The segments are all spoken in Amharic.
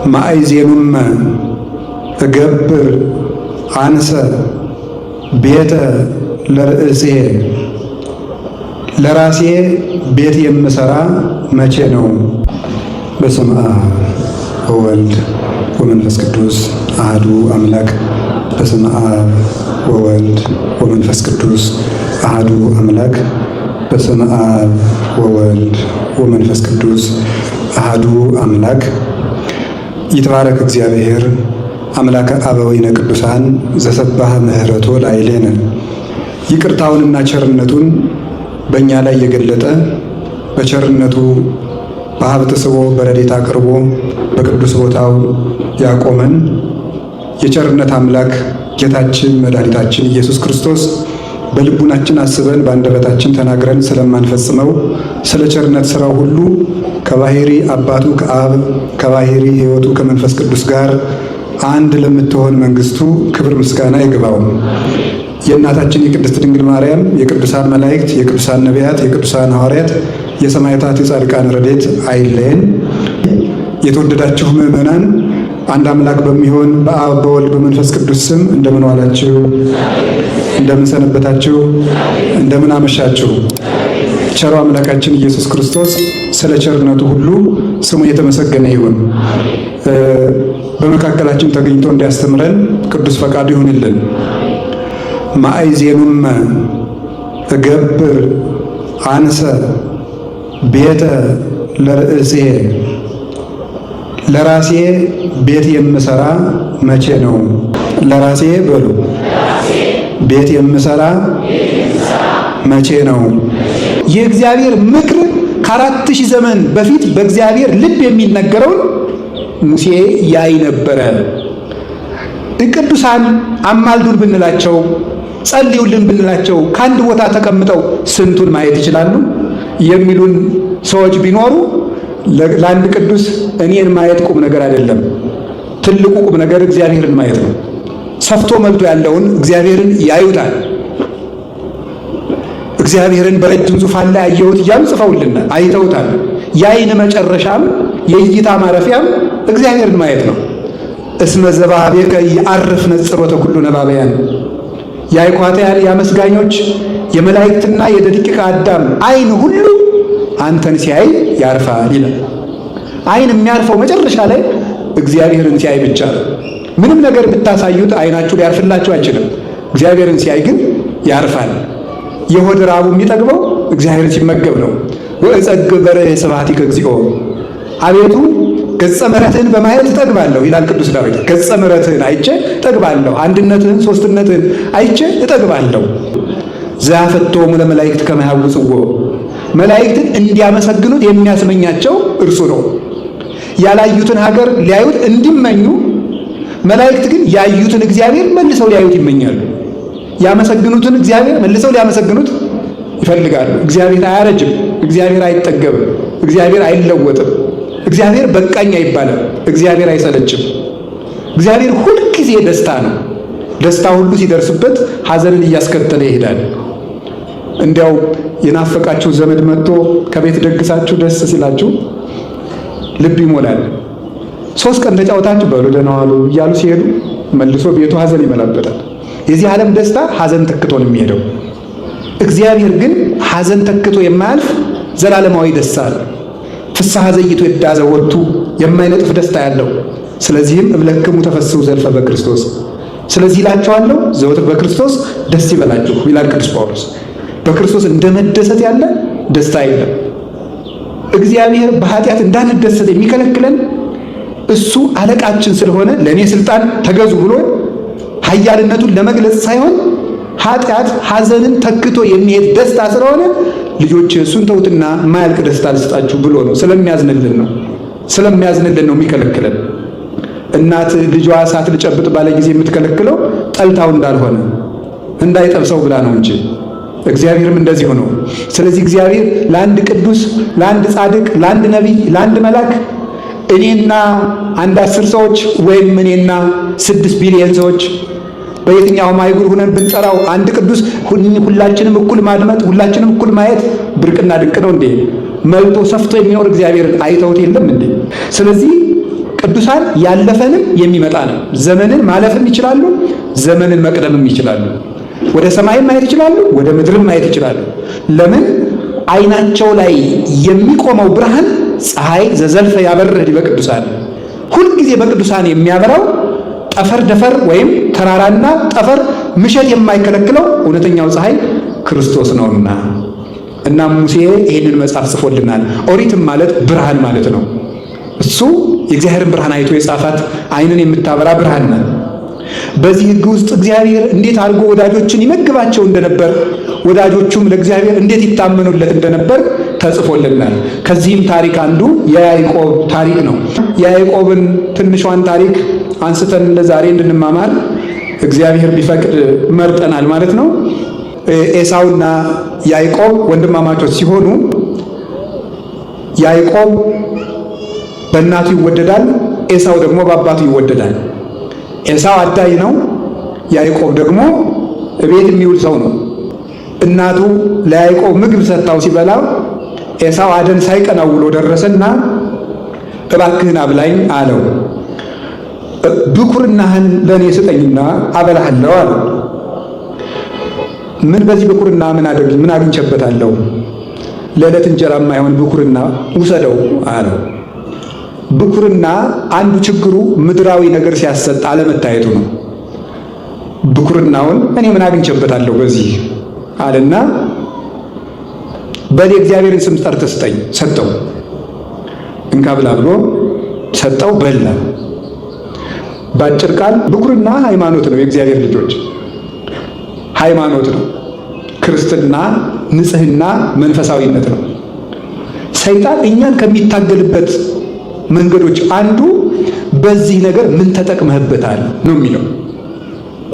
ማእዜኑም እገብር አንሰ ቤተ ለርእሴ ለራሴ ቤት የምሰራ መቼ ነው? በስመ አብ ወወልድ ወመንፈስ ቅዱስ አሐዱ አምላክ። በስመ አብ ወወልድ ወመንፈስ ቅዱስ አሐዱ አምላክ። በስመ አብ ወወልድ ወመንፈስ ቅዱስ አሐዱ አምላክ። ይትባረክ እግዚአብሔር አምላከ አበዊነ ቅዱሳን ዘሰባህ ምሕረቶ ላዕሌነ። ይቅርታውንና ቸርነቱን በእኛ ላይ የገለጠ በቸርነቱ በሀብት ስቦ በረድኤት አቅርቦ በቅዱስ ቦታው ያቆመን የቸርነት አምላክ ጌታችን መድኃኒታችን ኢየሱስ ክርስቶስ በልቡናችን አስበን በአንደበታችን ተናግረን ስለማንፈጽመው ስለ ቸርነት ሥራው ሁሉ ከባሕሪ አባቱ ከአብ ከባሕሪ ሕይወቱ ከመንፈስ ቅዱስ ጋር አንድ ለምትሆን መንግሥቱ ክብር ምስጋና ይግባው። የእናታችን የቅድስት ድንግል ማርያም የቅዱሳን መላእክት የቅዱሳን ነቢያት የቅዱሳን ሐዋርያት የሰማዕታት የጻድቃን ረድኤት አይለየን። የተወደዳችሁ ምዕመናን አንድ አምላክ በሚሆን በአብ በወልድ በመንፈስ ቅዱስ ስም እንደምን ዋላችሁ? እንደምን ሰነበታችሁ? እንደምን አመሻችሁ? ቸሩ አምላካችን ኢየሱስ ክርስቶስ ስለ ቸርነቱ ሁሉ ስሙ የተመሰገነ ይሁን። በመካከላችን ተገኝቶ እንዲያስተምረን ቅዱስ ፈቃዱ ይሁንልን። ማእዜኑም እገብር አንሰ ቤተ ለርእሴ ለራሴ ቤት የምሰራ መቼ ነው? ለራሴ በሉ ቤት የምሰራ መቼ ነው? የእግዚአብሔር ምክር ከ4000 ዘመን በፊት በእግዚአብሔር ልብ የሚነገረውን ሙሴ ያይ ነበረ። ቅዱሳን አማልዱን ብንላቸው ጸልዩልን ብንላቸው ከአንድ ቦታ ተቀምጠው ስንቱን ማየት ይችላሉ የሚሉን ሰዎች ቢኖሩ ለአንድ ቅዱስ እኔን ማየት ቁም ነገር አይደለም። ትልቁ ቁም ነገር እግዚአብሔርን ማየት ነው። ሰፍቶ መልቶ ያለውን እግዚአብሔርን ያዩታል። እግዚአብሔርን በረጅም ዙፋን ላይ አየሁት እያሉ ጽፈውልናል፣ አይተውታል። የዓይን መጨረሻም የእይታ ማረፊያም እግዚአብሔርን ማየት ነው። እስመ ዘባቤከ ይዐርፍ ነጽሮተ ኩሉ ነባበያን። የአይኳትያን የአመስጋኞች የመላእክትና የደቂቀ አዳም ዓይን ሁሉ አንተን ሲያይ ያርፋል ይላል። ዓይን የሚያርፈው መጨረሻ ላይ እግዚአብሔርን ሲያይ ብቻ ነው። ምንም ነገር ብታሳዩት ዓይናችሁ ሊያርፍላችሁ አይችልም። እግዚአብሔርን ሲያይ ግን ያርፋል። የሆድ ራቡ የሚጠግበው እግዚአብሔርን ሲመገብ ነው። ወእጸግብ በርኅየ ስብሐቲከ እግዚኦ። አቤቱ ገጸ ምሕረትህን በማየት እጠግባለሁ ይላል ቅዱስ ዳዊት። ገጸ ምሕረትህን አይቼ እጠግባለሁ፣ አንድነትህን ሦስትነትህን አይቼ እጠግባለሁ። ዘአፈቶሙ ለመላእክት ከመ ያሐውፅዎ። መላእክትን እንዲያመሰግኑት የሚያስመኛቸው እርሱ ነው። ያላዩትን ሀገር ሊያዩት እንዲመኙ፣ መላእክት ግን ያዩትን እግዚአብሔር መልሰው ሊያዩት ይመኛሉ። ያመሰግኑትን እግዚአብሔር መልሰው ሊያመሰግኑት ይፈልጋሉ። እግዚአብሔር አያረጅም፣ እግዚአብሔር አይጠገብም፣ እግዚአብሔር አይለወጥም፣ እግዚአብሔር በቃኝ አይባልም፣ እግዚአብሔር አይሰለችም። እግዚአብሔር ሁልጊዜ ደስታ ነው። ደስታ ሁሉ ሲደርስበት ሐዘንን እያስከተለ ይሄዳል። እንዲያው የናፈቃችሁ ዘመድ መጥቶ ከቤት ደግሳችሁ ደስ ሲላችሁ ልብ ይሞላል። 3 ቀን ተጫውታችሁ በሉ ደህና ዋሉ እያሉ ሲሄዱ መልሶ ቤቱ ሐዘን ይመላበታል። የዚህ ዓለም ደስታ ሐዘን ተክቶ ነው የሚሄደው። እግዚአብሔር ግን ሐዘን ተክቶ የማያልፍ ዘላለማዊ ደስታ አለ። ፍስሐ ዘይቶ የዳዘ ወቱ የማይነጥፍ ደስታ ያለው። ስለዚህም እብለክሙ ተፈስሑ ዘልፈ በክርስቶስ። ስለዚህ እላችኋለሁ ዘወትር በክርስቶስ ደስ ይበላችሁ ይላል ቅዱስ ጳውሎስ። በክርስቶስ እንደመደሰት ያለ ደስታ የለም። እግዚአብሔር በኃጢአት እንዳንደሰት የሚከለክለን እሱ አለቃችን ስለሆነ ለእኔ ስልጣን ተገዙ ብሎ ኃያልነቱን ለመግለጽ ሳይሆን ኃጢአት ሐዘንን ተክቶ የሚሄድ ደስታ ስለሆነ ልጆች እሱን ተውትና የማያልቅ ደስታ ልስጣችሁ ብሎ ነው። ስለሚያዝንልን ነው የሚከለክለን። እናት ልጇ እሳት ልጨብጥ ባለ ጊዜ የምትከለክለው ጠልታው እንዳልሆነ እንዳይጠብሰው ብላ ነው እንጂ እግዚአብሔርም እንደዚህ ሆኖ። ስለዚህ እግዚአብሔር ለአንድ ቅዱስ፣ ለአንድ ጻድቅ፣ ለአንድ ነቢይ፣ ለአንድ መልአክ እኔና አንድ 10 ሰዎች ወይም እኔና 6 ቢሊዮን ሰዎች በየትኛውም አይጉር ሆነን ብንጠራው አንድ ቅዱስ ሁላችንም እኩል ማድመጥ፣ ሁላችንም እኩል ማየት ብርቅና ድንቅ ነው እንዴ? መልጦ ሰፍቶ የሚኖር እግዚአብሔርን አይተውት የለም እንዴ? ስለዚህ ቅዱሳን ያለፈንም የሚመጣ ነው። ዘመንን ማለፍም ይችላሉ፣ ዘመንን መቅደምም ይችላሉ። ወደ ሰማይም ማየት ይችላሉ፣ ወደ ምድርም ማየት ይችላሉ። ለምን? ዓይናቸው ላይ የሚቆመው ብርሃን ፀሐይ ዘዘልፈ ያበርህ ዲበ ቅዱሳን፣ ሁልጊዜ በቅዱሳን የሚያበራው ጠፈር ደፈር ወይም ተራራና ጠፈር ምሸት የማይከለክለው እውነተኛው ፀሐይ ክርስቶስ ነውና። እና ሙሴ ይህንን መጽሐፍ ጽፎልናል። ኦሪትም ማለት ብርሃን ማለት ነው። እሱ የእግዚአብሔርን ብርሃን አይቶ የጻፋት ዓይንን የምታበራ ብርሃን ናት። በዚህ ሕግ ውስጥ እግዚአብሔር እንዴት አድርጎ ወዳጆችን ይመግባቸው እንደነበር፣ ወዳጆቹም ለእግዚአብሔር እንዴት ይታመኑለት እንደነበር ተጽፎልናል። ከዚህም ታሪክ አንዱ የያዕቆብ ታሪክ ነው። የያዕቆብን ትንሿን ታሪክ አንስተን ለዛሬ እንድንማማር እግዚአብሔር ቢፈቅድ መርጠናል ማለት ነው። ኤሳውና ያዕቆብ ወንድማማቾች ሲሆኑ ያዕቆብ በእናቱ ይወደዳል፣ ኤሳው ደግሞ በአባቱ ይወደዳል። ኤሳው አዳኝ ነው፣ ያዕቆብ ደግሞ እቤት የሚውል ሰው ነው። እናቱ ለያዕቆብ ምግብ ሰጥታው ሲበላ ኤሳው አደን ሳይቀናው ውሎ ደረሰና እባክህን አብላኝ አለው። ብኩርናህን ለእኔ ስጠኝና አበላሃለሁ አለው። ምን በዚህ ብኩርና ምን አግኝቼበታለሁ? ለዕለት እንጀራ የማይሆን ብኩርና ውሰደው አለው። ብኩርና አንዱ ችግሩ ምድራዊ ነገር ሲያሰጥ አለመታየቱ ነው። ብኩርናውን እኔ ምን አግኝቼበታለሁ በዚህ አለና በል እግዚአብሔርን ስም ጠርተህ ስጠኝ፣ ሰጠው። እንካ ብላ ብሎ ሰጠው፣ በላ። በአጭር ቃል ብኩርና ሃይማኖት ነው። የእግዚአብሔር ልጆች ሃይማኖት ነው። ክርስትና ንጽሕና መንፈሳዊነት ነው። ሰይጣን እኛን ከሚታገልበት መንገዶች አንዱ በዚህ ነገር ምን ተጠቅመህበታል ነው የሚለው።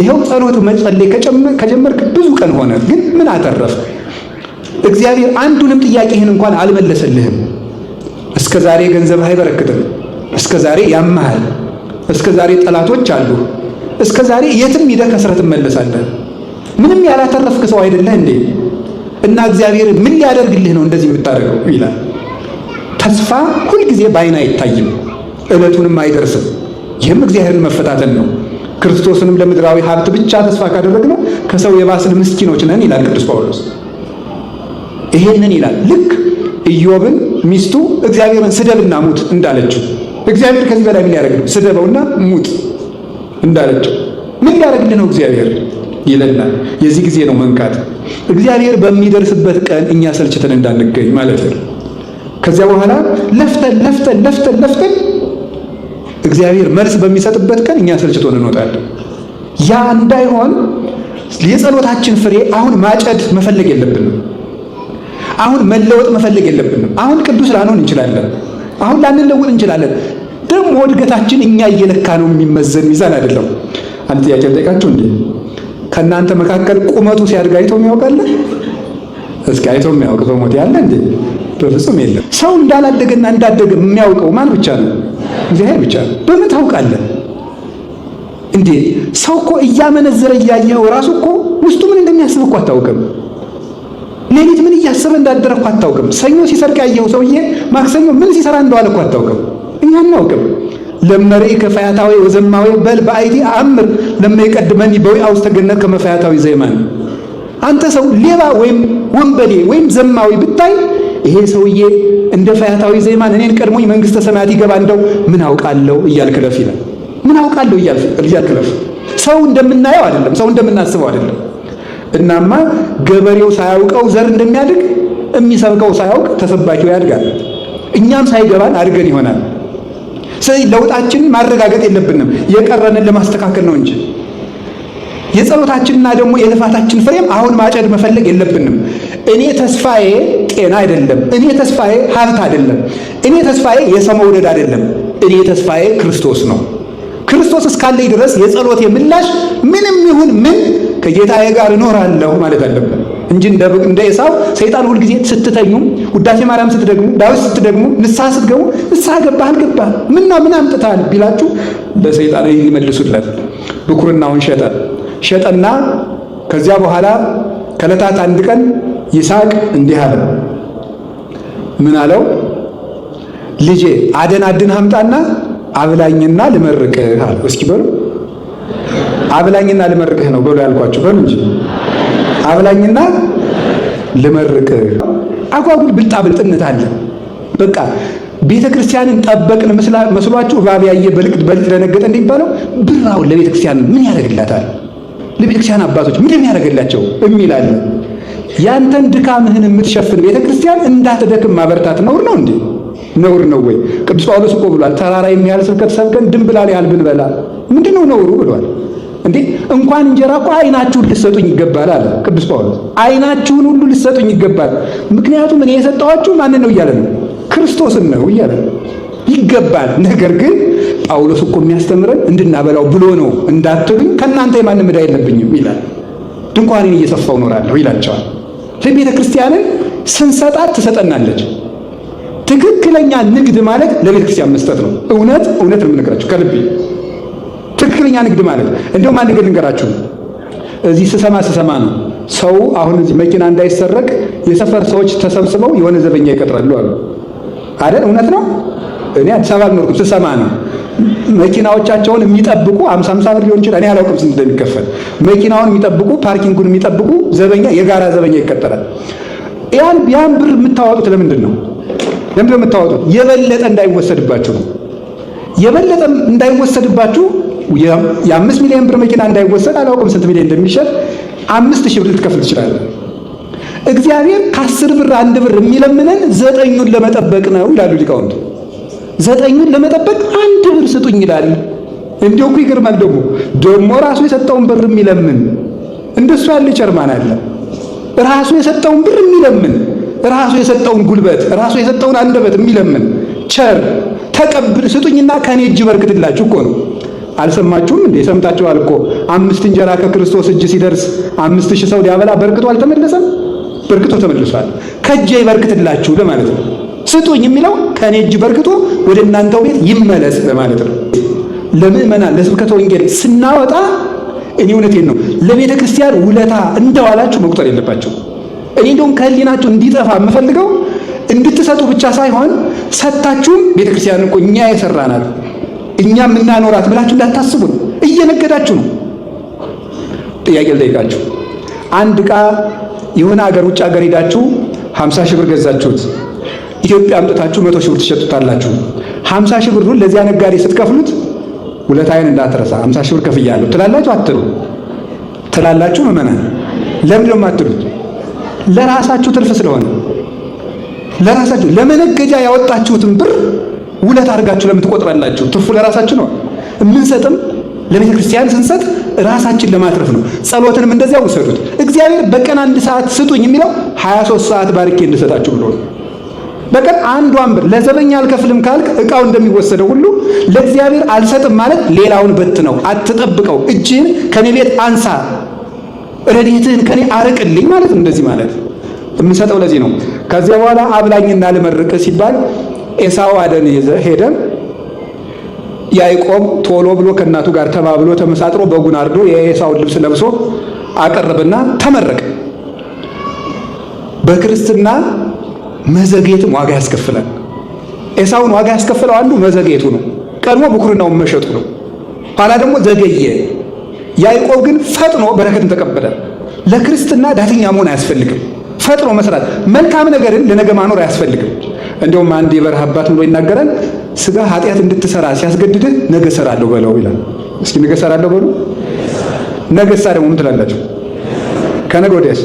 ይኸው ጸሎት መጸለይ ከጀመርክ ብዙ ቀን ሆነ፣ ግን ምን አተረፍ? እግዚአብሔር አንዱንም ጥያቄህን እንኳን አልመለሰልህም። እስከ ዛሬ ገንዘብ አይበረክትም፣ እስከ ዛሬ ያመሃል፣ እስከ ዛሬ ጠላቶች አሉ፣ እስከ ዛሬ የትም ሂደህ ከስረት ትመለሳለህ። ምንም ያላተረፍክ ሰው አይደለህ እንዴ? እና እግዚአብሔር ምን ሊያደርግልህ ነው እንደዚህ የምታደርገው ይላል። ተስፋ ሁልጊዜ በዓይን አይታይም፣ ዕለቱንም አይደርስም። ይህም እግዚአብሔርን መፈታተን ነው። ክርስቶስንም ለምድራዊ ሀብት ብቻ ተስፋ ካደረግነው ከሰው የባስን ምስኪኖች ነን ይላል ቅዱስ ጳውሎስ። ይሄንን ይላል ልክ ኢዮብን ሚስቱ እግዚአብሔርን ስደብና ሙት እንዳለችው፣ እግዚአብሔር ከዚህ በላይ ምን ሊያደርግ ነው? ስደበውና ሙት እንዳለችው ምን ሊያደርግልህ ነው እግዚአብሔር ይለናል። የዚህ ጊዜ ነው መንቃት። እግዚአብሔር በሚደርስበት ቀን እኛ ሰልችተን እንዳንገኝ ማለት ነው። ከዚያ በኋላ ለፍተን እግዚአብሔር መልስ በሚሰጥበት ቀን እኛ ሰልችቶን እንወጣለን። ያ እንዳይሆን የጸሎታችን ፍሬ አሁን ማጨድ መፈለግ የለብንም። አሁን መለወጥ መፈለግ የለብንም። አሁን ቅዱስ ላንሆን እንችላለን፣ አሁን ላንለውጥ እንችላለን። ደግሞ እድገታችን እኛ እየለካ ነው የሚመዘን ሚዛን አይደለም። አንድ ጥያቄ ልጠይቃችሁ እንዴ፣ ከእናንተ መካከል ቁመቱ ሲያድግ አይቶ የሚያውቃለ? እስኪ አይቶ የሚያውቅ በሞት ያለ እንዴ? በፍጹም የለም። ሰው እንዳላደገና እንዳደገ የሚያውቀው ማን ብቻ ነው? እግዚአብሔር ብቻ ነው። በምን ታውቃለህ እንዴ? ሰው እኮ እያመነዘረ እያየኸው ራሱ እኮ ውስጡ ምን እንደሚያስብ እኮ አታውቅም። ሌሊት ምን እያሰበ እንዳደረ እኮ አታውቅም። ሰኞ ሲሰርቅ ያየኸው ሰውዬ ማክሰኞ ምን ሲሰራ እንደዋለ እኮ አታውቅም። እኛ አናውቅም። ለመረኢ ከፈያታዊ ወዘማዊ በል በአይዲ አምር ለማይቀድመኒ በወይ አውስተ ገነት ከመፈያታዊ ዘይማን። አንተ ሰው ሌባ ወይም ወንበዴ ወይም ዘማዊ ብታይ ይሄ ሰውዬ እንደ ፈያታዊ ዘይማን እኔን ቀድሞኝ መንግስተ ሰማያት ይገባ እንደው ምን አውቃለሁ እያልክ ለፍ ይላል። ምን አውቃለሁ እያልክ ለፍ። ሰው እንደምናየው አይደለም፣ ሰው እንደምናስበው አይደለም። እናማ ገበሬው ሳያውቀው ዘር እንደሚያድግ የሚሰብከው ሳያውቅ ተሰባኪው ያድጋል። እኛም ሳይገባን አድገን ይሆናል። ስለዚህ ለውጣችንን ማረጋገጥ የለብንም፣ የቀረንን ለማስተካከል ነው እንጂ የጸሎታችንና ደግሞ የልፋታችን ፍሬም አሁን ማጨድ መፈለግ የለብንም። እኔ ተስፋዬ ጤና አይደለም፣ እኔ ተስፋዬ ሀብት አይደለም፣ እኔ ተስፋዬ የሰው መውደድ አይደለም። እኔ ተስፋዬ ክርስቶስ ነው። ክርስቶስ እስካለኝ ድረስ የጸሎቴ ምላሽ ምንም ይሁን ምን ከጌታዬ ጋር እኖራለሁ ማለት አለብን እንጂ እንደ ኤሳው ሰይጣን ሁልጊዜ ስትተኙ፣ ውዳሴ ማርያም ስትደግሙ፣ ዳዊት ስትደግሙ፣ ንስሐ ስትገቡ ንስሐ ገባህ አልገባህ ምን አምጥተሃል ቢላችሁ ለሰይጣን ይመልሱለት። ብኩርናውን ሸጠና ከዚያ በኋላ ከዕለታት አንድ ቀን ይስሐቅ እንዲህ አለ። ምን አለው? ልጄ አደን አምጣና አብላኝና ልመርቅህ አለ። እስኪ በሉ አብላኝና ልመርቅህ ነው በሉ ያልኳችሁ በሉ እንጂ አብላኝና ልመርቅህ። አጓጉል ብልጣብልጥነት አለ። በቃ ቤተ ክርስቲያንን ጠበቅን መስሏችሁ እባብ ያየ በልጥ ደነገጠ እንደሚባለው ብራውን ለቤተ ክርስቲያን ምን ያደርግላታል? ለቤተ ክርስቲያን አባቶች ምን ያደርግላቸው የሚል አለ። ያንተን ድካምህን የምትሸፍን ቤተ ክርስቲያን እንዳትደክም ማበርታት ነውር ነው እንዴ? ነውር ነው ወይ? ቅዱስ ጳውሎስ እኮ ብሏል፣ ተራራ የሚያህል ስብከት ሰብከን ድንብላል ያህል ብንበላ ምንድነው ነውሩ ብሏል። እንዴ እንኳን እንጀራ እኮ አይናችሁን ልትሰጡኝ ይገባል አለ ቅዱስ ጳውሎስ። አይናችሁን ሁሉ ልትሰጡኝ ይገባል። ምክንያቱም እኔ የሰጠኋችሁ ማንን ነው እያለ ነው? ክርስቶስን ነው እያለ ይገባል። ነገር ግን ጳውሎስ እኮ የሚያስተምረን እንድናበላው ብሎ ነው እንዳትሉኝ ከእናንተ የማንም ዕዳ የለብኝም ይላል። ድንኳኔን እየሰፋው እኖራለሁ ይላቸዋል። ለቤተ ክርስቲያንን ስንሰጣት ትሰጠናለች። ትክክለኛ ንግድ ማለት ለቤተ ክርስቲያን መስጠት ነው። እውነት ነው የምነግራችሁ ከልቤ። ትክክለኛ ንግድ ማለት እንደውም አንድ ነገር ልንገራችሁ። እዚህ ስሰማ ነው ሰው አሁን እዚህ መኪና እንዳይሰረቅ የሰፈር ሰዎች ተሰብስበው የሆነ ዘበኛ ይቀጥራሉ አሉ አይደል? እውነት ነው። እኔ አዲስ አበባ አልኖርኩም፣ ስሰማ ነው። መኪናዎቻቸውን የሚጠብቁ 50 ብር ሊሆን ይችላል፣ እኔ አላውቅም ስንት እንደሚከፈል። መኪናውን የሚጠብቁ ፓርኪንጉን የሚጠብቁ ዘበኛ፣ የጋራ ዘበኛ ይቀጠራል። ያን ብር የምታወጡት ለምንድን ነው? ለምን የምታወጡት? የበለጠ እንዳይወሰድባችሁ ነው። የበለጠ እንዳይወሰድባችሁ የ5 ሚሊዮን ብር መኪና እንዳይወሰድ አላውቅም ስንት ሚሊዮን እንደሚሸጥ 5000 ብር ልትከፍል ትችላለህ። እግዚአብሔር ከ10 ብር 1 ብር የሚለምነን 9ኙን ለመጠበቅ ነው ይላሉ ሊቃውንቱ። 9ኙን ለመጠበቅ 1 ብር ስጡኝ ይላል። እንዲሁ እኮ ይገርማል። ደግሞ ራሱ የሰጠውን ብር የሚለምን እንደሱ ያለ ቸርማን አለ። ራሱ የሰጠውን ብር የሚለምን፣ ራሱ የሰጠውን ጉልበት፣ ራሱ የሰጠውን አንደበት የሚለምን ቸር ተቀብል ስጡኝና ከኔ እጅ በርክትላችሁ እኮ ነው። አልሰማችሁም እንዴ? ሰምታችኋል እኮ 5 እንጀራ ከክርስቶስ እጅ ሲደርስ 5000 ሰው ሊያበላ በርክቶ አልተመለሰም? በርክቶ ተመልሷል። ከእጄ ይበርክትላችሁ ለማለት ነው። ስጡኝ የሚለው ከኔ እጅ በርክቶ ወደ እናንተው ቤት ይመለስ ለማለት ነው። ለምእመናን ለስብከተ ወንጌል ስናወጣ እኔ እውነቴን ነው ለቤተ ክርስቲያን ውለታ እንደዋላችሁ መቁጠር የለባችሁ። እኔ እንደውም ከህሊናችሁ እንዲጠፋ የምፈልገው እንድትሰጡ ብቻ ሳይሆን ሰጣችሁም ቤተ ክርስቲያን እኮ እኛ የሰራናት እኛ የምናኖራት ብላችሁ እንዳታስቡ ነው። እየነገዳችሁ ነው። ጥያቄ ልጠይቃችሁ። አንድ ዕቃ የሆነ ሀገር ውጭ ሀገር ሄዳችሁ 50 ሺህ ብር ገዛችሁት። ኢትዮጵያ አምጥታችሁ 100 ሺህ ብር ትሸጡታላችሁ። 50 ሺህ ብሩን ለዚያ ነጋዴ ስትከፍሉት ውለታዬን እንዳትረሳ 50 ሺህ ብር ከፍያለሁ ትላላችሁ? አትሉ? ትላላችሁ? ምዕመናን ለምን ነው የማትሉት? ለራሳችሁ ትርፍ ስለሆነ ለራሳችሁ ለመነገጃ ያወጣችሁትን ብር ውለት አድርጋችሁ ለምን ትቆጥራላችሁ? ትርፉ ለራሳችሁ ነው። የምንሰጥም ለቤተ ክርስቲያን ስንሰጥ ራሳችን ለማትረፍ ነው። ጸሎትንም እንደዚያ ውሰዱት። እግዚአብሔር በቀን 1 ሰዓት ስጡኝ የሚለው 23 ሰዓት ባርኬ እንድሰጣችሁ ብሎ ነው። በቀን 1 ብር ለዘበኛ አልከፍልም ካልክ ዕቃው እንደሚወሰደው ሁሉ ለእግዚአብሔር አልሰጥም ማለት ሌላውን በት ነው። አትጠብቀው። እጅህን ከኔ ቤት አንሳ፣ ረድኤትህን ከኔ አርቅልኝ ማለት እንደዚህ ማለት የምንሰጠው ለዚህ ነው። ከዚያ በኋላ አብላኝና ልመርቅ ሲባል ኤሳው አደን ሄደ። ያዕቆብ ቶሎ ብሎ ከእናቱ ጋር ተባብሎ ተመሳጥሮ በጉን አርዶ የኤሳውን ልብስ ለብሶ አቀረበና ተመረቀ። በክርስትና መዘግየትም ዋጋ ያስከፍላል። ኤሳውን ዋጋ ያስከፍለው አንዱ መዘግየቱ ነው። ቀድሞ ብኩርናውን መሸጡ ነው። ኋላ ደግሞ ዘገየ። ያዕቆብ ግን ፈጥኖ በረከትን ተቀበለ። ለክርስትና ዳተኛ መሆን አያስፈልግም። ፈጥኖ መስራት፣ መልካም ነገርን ለነገ ማኖር አያስፈልግም። እንደውም አንድ የበረሃ አባት ብሎ ይናገራል። ስጋ ኃጢአት እንድትሰራ ሲያስገድድህ ነገ እሰራለሁ በለው ይላል። እስኪ ነገ እሰራለሁ በሉ። ነገሳ ደግሞ ምን ትላላችሁ? ከነገ ወዲያስ?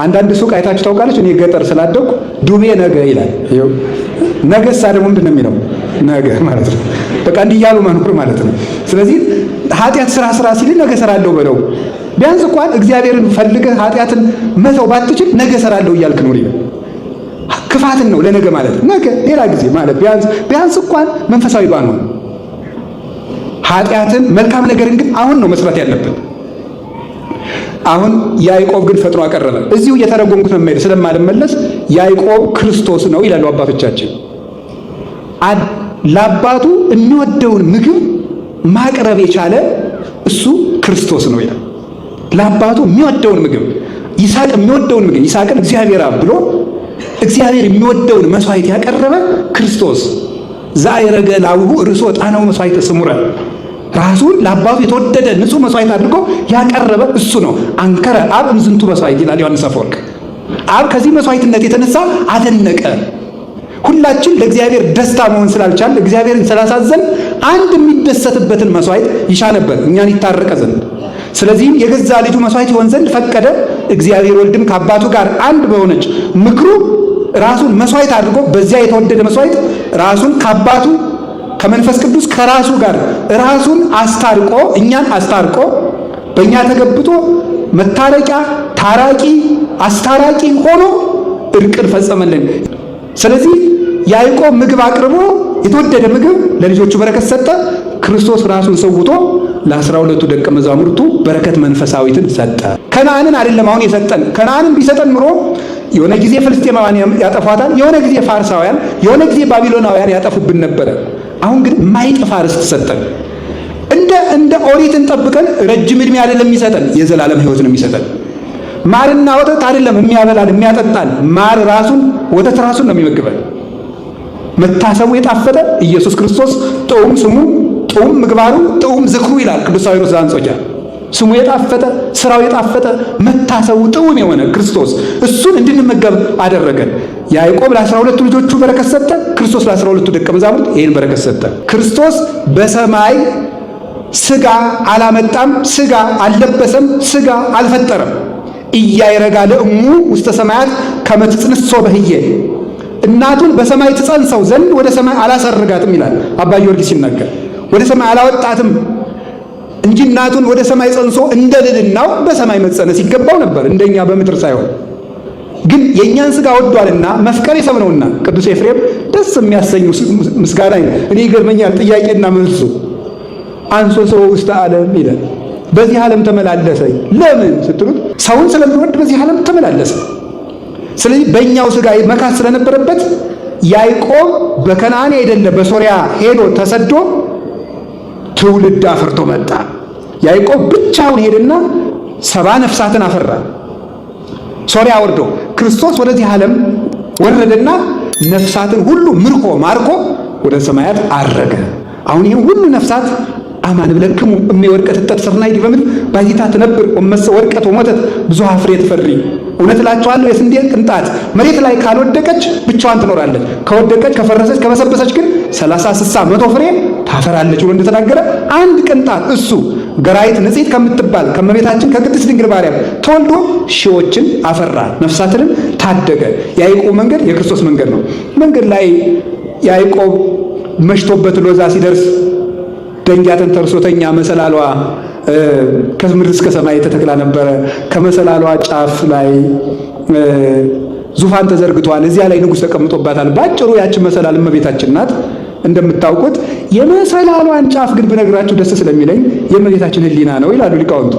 አንዳንድ ሱቅ አይታችሁ ታውቃለች። እኔ ገጠር ስላደኩ ዱቤ ነገ ይላል። ይኸው ነገሳ ደግሞ ምንድን ነው የሚለው? ነገ ማለት ነው። በቃ እንዲህ እያሉ መኖር ማለት ነው። ስለዚህ ኃጢአት ስራ ሲል ነገ እሰራለሁ በለው። ቢያንስ እንኳን እግዚአብሔርን ፈልገህ ኃጢአትን መተው ባትችል ነገ እሰራለሁ እያልክ ኖር ይላል። ክፋትን ነው ለነገ ማለት ነገ ሌላ ጊዜ ማለት ቢያንስ እንኳን መንፈሳዊ ባንሆን ኃጢአትን መልካም ነገርን ግን አሁን ነው መስራት ያለብን። አሁን ያዕቆብ ግን ፈጥኖ አቀረበ። እዚሁ እየተረጎምኩት ነው የማይል ስለማልመለስ ያዕቆብ ክርስቶስ ነው ይላሉ አባቶቻችን። ለአባቱ የሚወደውን ምግብ ማቅረብ የቻለ እሱ ክርስቶስ ነው ይላል። ለአባቱ የሚወደውን ምግብ ይስሐቅ የሚወደውን ምግብ ይስሐቅን እግዚአብሔር አብ ብሎ እግዚአብሔር የሚወደውን መስዋዕት ያቀረበ ክርስቶስ ዘአይረገ ላብሁ ርእሶ ጣናው መስዋዕተ ስሙረ ራሱን ለአባቱ የተወደደ ንጹሕ መስዋዕት አድርጎ ያቀረበ እሱ ነው። አንከረ አብ እምዝንቱ መስዋዕት ይላል ዮሐንስ አፈወርቅ። አብ ከዚህ መስዋዕትነት የተነሳ አደነቀ። ሁላችን ለእግዚአብሔር ደስታ መሆን ስላልቻል እግዚአብሔርን ስላሳዘን አንድ የሚደሰትበትን መስዋዕት ይሻ ነበር እኛን ይታረቀ ዘንድ። ስለዚህም የገዛ ልጁ መስዋዕት ይሆን ዘንድ ፈቀደ። እግዚአብሔር ወልድም ከአባቱ ጋር አንድ በሆነች ምክሩ ራሱን መስዋዕት አድርጎ በዚያ የተወደደ መስዋዕት ራሱን ከአባቱ ከመንፈስ ቅዱስ ከራሱ ጋር ራሱን አስታርቆ እኛን አስታርቆ በእኛ ተገብቶ መታረቂያ ታራቂ አስታራቂ ሆኖ እርቅን ፈጸመልን። ስለዚህ ያዕቆብ ምግብ አቅርቦ የተወደደ ምግብ ለልጆቹ በረከት ሰጠ። ክርስቶስ ራሱን ሰውቶ ለ12 ደቀ መዛሙርቱ በረከት መንፈሳዊትን ሰጠ። ከነዓንን አይደለም አሁን የሰጠን። ከነዓንን ቢሰጠን ኑሮ የሆነ ጊዜ ፍልስጤማውያን ያጠፏታል፣ የሆነ ጊዜ ፋርሳውያን፣ የሆነ ጊዜ ባቢሎናውያን ያጠፉብን ነበረ። አሁን ግን ማይጠፋ ርስት ሰጠን። እንደ ኦሪትን ጠብቀን ረጅም ዕድሜ አይደለም የሚሰጠን፣ የዘላለም ሕይወት ነው የሚሰጠን። ማርና ወተት አይደለም የሚያበላን የሚያጠጣን፣ ማር ራሱን ወተት ራሱን ነው የሚመግበን። መታሰቡ የጣፈጠ ኢየሱስ ክርስቶስ ጥዑም ስሙ ጥዑም ምግባሩ ጥዑም ዝክሩ ይላል ቅዱስ ሳዊሮስ ዘአንጾኪያ። ስሙ የጣፈጠ ስራው የጣፈጠ መታሰቡ ጥዑም የሆነ ክርስቶስ እሱን እንድንመገብ አደረገን። ያዕቆብ ለ12 ልጆቹ በረከት ሰጠ። ክርስቶስ ለ12 ደቀ መዛሙርት ይህን በረከት ሰጠ። ክርስቶስ በሰማይ ስጋ አላመጣም፣ ስጋ አልለበሰም፣ ስጋ አልፈጠረም። ኢያይረጋ ለእሙ ውስተ ሰማያት ከመ ትጽንሶ በህዬ እናቱን በሰማይ ትጸንሰው ዘንድ ወደ ሰማይ አላሰርጋትም ይላል አባ ጊዮርጊስ ሲናገር። ወደ ሰማይ አላወጣትም እንጂ እናቱን ወደ ሰማይ ጸንሶ እንደ ልዕልናው በሰማይ መጸነስ ይገባው ነበር፣ እንደኛ በምድር ሳይሆን። ግን የእኛን ስጋ ወዷልና መፍቀር የሰብ ነውና ቅዱስ ኤፍሬም ደስ የሚያሰኙ ምስጋና እኔ ይገርመኛል። ጥያቄና መልሱ አንሶ ሰው ውስተ ዓለም ይላል። በዚህ ዓለም ተመላለሰ። ለምን ስትሉት ሰውን ስለሚወድ በዚህ ዓለም ተመላለሰ። ስለዚህ በእኛው ስጋ መካት ስለነበረበት ያዕቆብ በከነዓን አይደለ በሶሪያ ሄዶ ተሰዶ ትውልድ አፍርቶ መጣ። ያዕቆብ ብቻውን ሄደና 70 ነፍሳትን አፈራ። ሶሪያ ወርዶ ክርስቶስ ወደዚህ ዓለም ወረደና ነፍሳትን ሁሉ ምርኮ ማርኮ ወደ ሰማያት አረገ። አሁን ይሄ ሁሉ ነፍሳት አማን ብለክሙ እምወርቀት ተጥሰርናይ ዲበምት ባይታ ተነብር ወመሰ ወርቀት ወሞተት ብዙሃ ፍሬ ትፈሪ። እውነት እላችኋለሁ የስንዴ ቅንጣት መሬት ላይ ካልወደቀች ብቻዋን ትኖራለች፣ ከወደቀች ከፈረሰች ከበሰበሰች ግን 30 60 100 ፍሬ ታፈራለች ብሎ እንደተናገረ አንድ ቅንጣት እሱ ገራይት ንጽሕት ከምትባል ከመቤታችን ከቅድስት ድንግል ማርያም ተወልዶ ሺዎችን አፈራ፣ ነፍሳትንም ታደገ። የያዕቆብ መንገድ የክርስቶስ መንገድ ነው። መንገድ ላይ ያዕቆብ መሽቶበት ሎዛ ሲደርስ ደንጊያ ተንተርሶተኛ መሰላሏ ከምድር እስከ ሰማይ ተተክላ ነበረ። ከመሰላሏ ጫፍ ላይ ዙፋን ተዘርግቷል። እዚያ ላይ ንጉሥ ተቀምጦባታል። ባጭሩ ያችን መሰላል እመቤታችን ናት። እንደምታውቁት የመሰላሏን ጫፍ ግን ብነግራችሁ ደስ ስለሚለኝ የእመቤታችን ሕሊና ነው ይላሉ ሊቃውንቱ።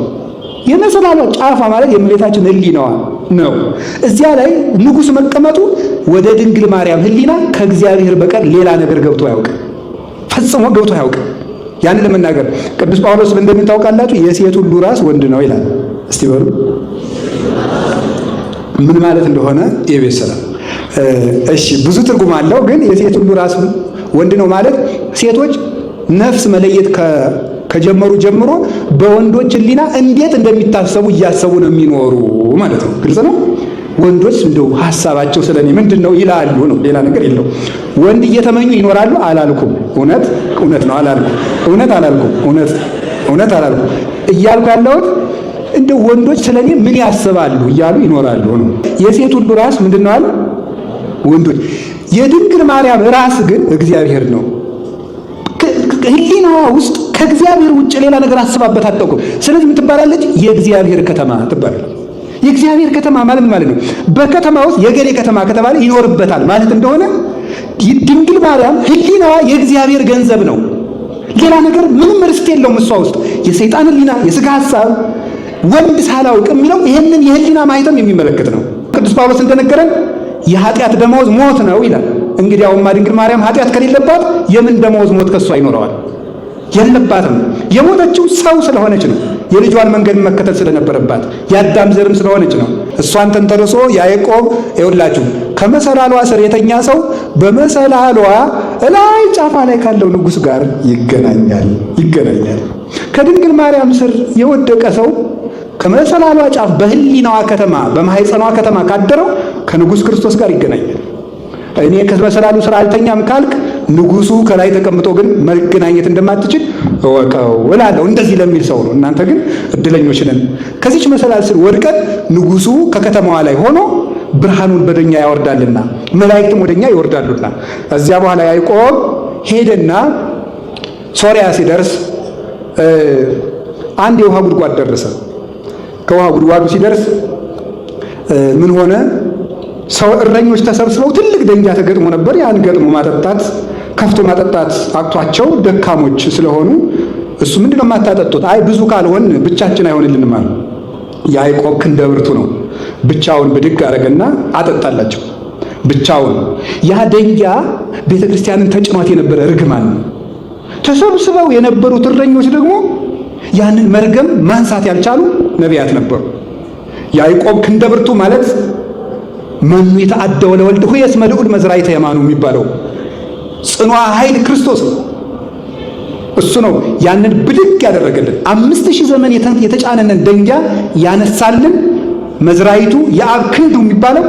የመሰላሏ ጫፏ ማለት የእመቤታችን ሕሊናዋ ነው። እዚያ ላይ ንጉሥ መቀመጡ ወደ ድንግል ማርያም ሕሊና ከእግዚአብሔር በቀር ሌላ ነገር ገብቶ አያውቅም፣ ፈጽሞ ገብቶ አያውቅም። ያን ለመናገር ቅዱስ ጳውሎስ እንደምን ታውቃላችሁ? የሴት ሁሉ ራስ ወንድ ነው ይላል። እስቲ በሉ ምን ማለት እንደሆነ የቤት ስራ። እሺ ብዙ ትርጉም አለው፣ ግን የሴት ሁሉ ራስ ወንድ ነው ማለት ሴቶች ነፍስ መለየት ከጀመሩ ጀምሮ በወንዶች ሕሊና እንዴት እንደሚታሰቡ እያሰቡ ነው የሚኖሩ ማለት ነው። ግልጽ ነው። ወንዶች እንደው ሐሳባቸው ስለኔ ምንድነው ይላሉ ነው፣ ሌላ ነገር የለው። ወንድ እየተመኙ ይኖራሉ አላልኩም። እውነት ነው አላልኩም። እውነት አላልኩም። እያልኩ ያለሁት እንደው ወንዶች ስለኔ ምን ያስባሉ እያሉ ይኖራሉ ነው። የሴት ሁሉ ራስ ምንድነው አለ ወንዶች። የድንግል ማርያም ራስ ግን እግዚአብሔር ነው። ሕሊናዋ ውስጥ ከእግዚአብሔር ውጭ ሌላ ነገር አስባበት አታውቅም። ስለዚህ ምን ትባላለች? የእግዚአብሔር ከተማ ትባላለች። የእግዚአብሔር ከተማ ማለት ማለት ነው። በከተማ ውስጥ የገሌ ከተማ ከተባለ ይኖርበታል ማለት እንደሆነ ድንግል ማርያም ሕሊናዋ የእግዚአብሔር ገንዘብ ነው። ሌላ ነገር ምንም ርስት የለውም እሷ ውስጥ። የሰይጣን ሕሊና የሥጋ ሐሳብ ወንድ ሳላውቅ የሚለው ይሄንን የሕሊና ማህተም የሚመለከት ነው። ቅዱስ ጳውሎስ እንደነገረን የኃጢአት ደመወዝ ሞት ነው ይላል። እንግዲያውማ ድንግል ማርያም ኃጢአት ከሌለባት የምን ደመወዝ ሞት ከሷ ይኖረዋል? የለባትም። የሞተችው ሰው ስለሆነች ነው። የልጇን መንገድ መከተል ስለነበረባት የአዳም ዘርም ስለሆነች ነው። እሷን ተንተርሶ ያዕቆብ ይኸውላችሁ ከመሰላሏ ስር የተኛ ሰው በመሰላሏ ላይ ጫፏ ላይ ካለው ንጉሥ ጋር ይገናኛል። ከድንግል ማርያም ስር የወደቀ ሰው ከመሰላሏ ጫፍ በህሊናዋ ከተማ በማህፀኗ ከተማ ካደረው ከንጉሥ ክርስቶስ ጋር ይገናኛል። እኔ ከመሰላሉ ስር አልተኛም ካልክ ንጉሱ ከላይ ተቀምጦ ግን መገናኘት እንደማትችል እወቀው እላለሁ። እንደዚህ ለሚል ሰው ነው። እናንተ ግን እድለኞች ነን። ከዚች መሰላል ስር ወድቀን ንጉሱ ከከተማዋ ላይ ሆኖ ብርሃኑን በደኛ ያወርዳልና መላእክትም ወደኛ ይወርዳሉና። እዚያ በኋላ ያዕቆብ ሄደና ሶርያ ሲደርስ አንድ የውሃ ጉድጓድ ደረሰ። ከውሃ ጉድጓዱ ሲደርስ ምን ሆነ? ሰው እረኞች ተሰብስበው ትልቅ ደንጊያ ተገጥሞ ነበር። ያን ገጥሞ ማጠጣት ከፍቶ ማጠጣት አቅቷቸው ደካሞች ስለሆኑ እሱ ምንድነው የማታጠጡት? አይ ብዙ ካልሆን ብቻችን አይሆንልንም አለ። ያዕቆብ ክንደ ብርቱ ነው። ብቻውን ብድግ አረገና አጠጣላቸው። ብቻውን። ያ ደንጊያ ቤተክርስቲያንን ተጭኗት የነበረ ርግማን ነው። ተሰብስበው የነበሩት እረኞች ደግሞ ያንን መርገም ማንሳት ያልቻሉ ነቢያት ነበሩ። ያዕቆብ ክንደ ብርቱ ማለት መኑ የተአደወ ለወልድ ሁየስ መልዑል መዝራዕተ የማኑ የሚባለው ጽኗ ኃይል ክርስቶስ ነው። እሱ ነው ያንን ብድግ ያደረገልን። 5000 ዘመን የተጫነንን ደንጊያ ያነሳልን መዝራዕቱ የአብ ክንዱ የሚባለው